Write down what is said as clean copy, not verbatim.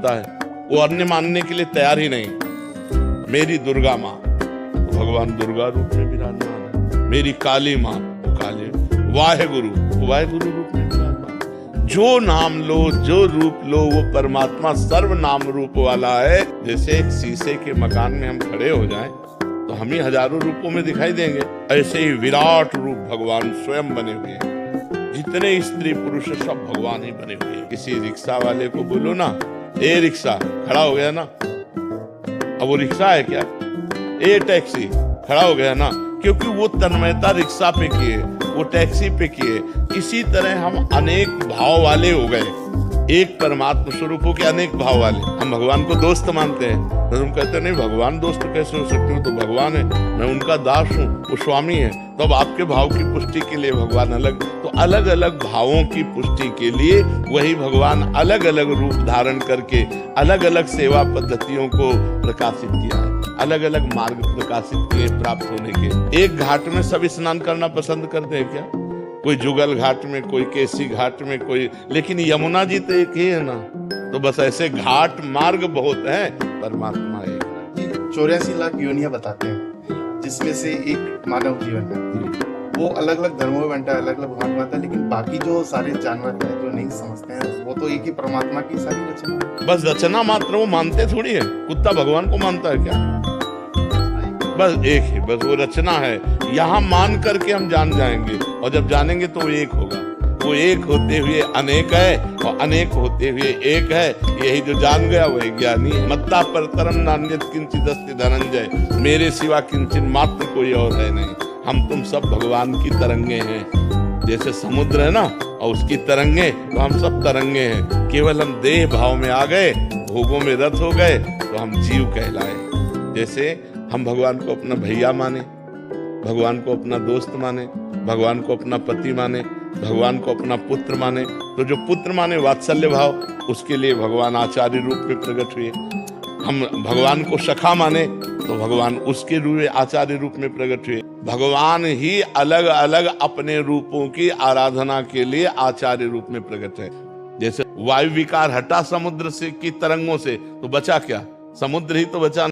मानता है, वो अन्य मानने के लिए तैयार ही नहीं। मेरी दुर्गा माँ, तो भगवान दुर्गा रूप में विराजमान है। मेरी काली माँ, वो काली। वाहेगुरु, वो वाहेगुरु रूप में विराजमान। जो नाम लो, जो रूप लो, वो परमात्मा सर्वनाम रूप वाला है। जैसे एक शीशे के मकान में हम खड़े हो जाएं तो हम ही हजारों रूपों में दिखाई देंगे, ऐसे ही विराट रूप भगवान स्वयं बने हुए हैं। जितने स्त्री पुरुष सब भगवान ही बने हुए हैं। किसी रिक्शा वाले को बोलो ना, ए रिक्शा, खड़ा हो गया ना, अब वो रिक्शा है क्या? ए टैक्सी, खड़ा हो गया ना, क्योंकि वो तन्मयता रिक्शा पे किए, वो टैक्सी पे किए। इसी तरह हम अनेक भाव वाले हो गए, एक परमात्मा स्वरूप हो के अनेक भाव वाले। हम भगवान को दोस्त मानते हैं, तो तुम कहते नहीं भगवान दोस्त कैसे हो सकते हो, तो भगवान है, मैं उनका दास हूँ, वो स्वामी है। तो अब आपके भाव की पुष्टि के लिए भगवान अलग, तो अलग अलग भावों की पुष्टि के लिए वही भगवान अलग अलग रूप धारण करके अलग अलग सेवा पद्धतियों को प्रकाशित किया है, अलग अलग मार्ग प्रकाशित किए प्राप्त होने के। एक घाट में सब स्नान करना पसंद करते हैं क्या? कोई जुगल घाट में, कोई केसी घाट में, कोई, लेकिन यमुना जी तो एक ही है ना। तो बस ऐसे घाट मार्ग बहुत है, परमात्मा एक। 84 लाख योनियां बताते हैं, जिसमें से एक मानव जीवन है, वो अलग अलग धर्मों में बंटा है, अलग अलग भगवान बनता है। लेकिन बाकी जो सारे जानवर हैं जो नहीं समझते हैं, वो तो एक ही परमात्मा की सारी रचना है। बस रचना मात्र, वो मानते थोड़ी है। कुत्ता भगवान को मानता है क्या? बस एक ही, बस वो रचना है। यहाँ मान करके हम जान जाएंगे, और जब जानेंगे तो वो एक होगा। वो एक होते हुए अनेक है, और अनेक होते हुए एक है। यही जो जान गया वही ज्ञानी है। मत्ता परतरम नान्यत् किंचित् अस्ति धनंजय, मेरे सिवा किंचित मात्र कोई और है नहीं। हम तुम सब भगवान की तरंगे हैं। जैसे समुद्र है ना, और उसकी तरंगे, तो हम सब तरंगे हैं। केवल हम देह भाव में आ गए, भोगों में रत हो गए, तो हम जीव कहलाए। जैसे हम भगवान को अपना भैया माने, भगवान को अपना दोस्त माने, भगवान को अपना पति माने, भगवान को अपना पुत्र माने, तो जो पुत्र माने वात्सल्य भाव, उसके लिए भगवान आचार्य रूप में प्रकट हुए। हम भगवान को सखा माने, तो भगवान उसके रूप आचार्य रूप में प्रकट हुए। भगवान ही अलग अलग अपने रूपों की आराधना के लिए आचार्य रूप में प्रकट है। जैसे वायु विकार हटा समुद्र से की तरंगों से, तो बचा क्या? समुद्र ही तो बचा।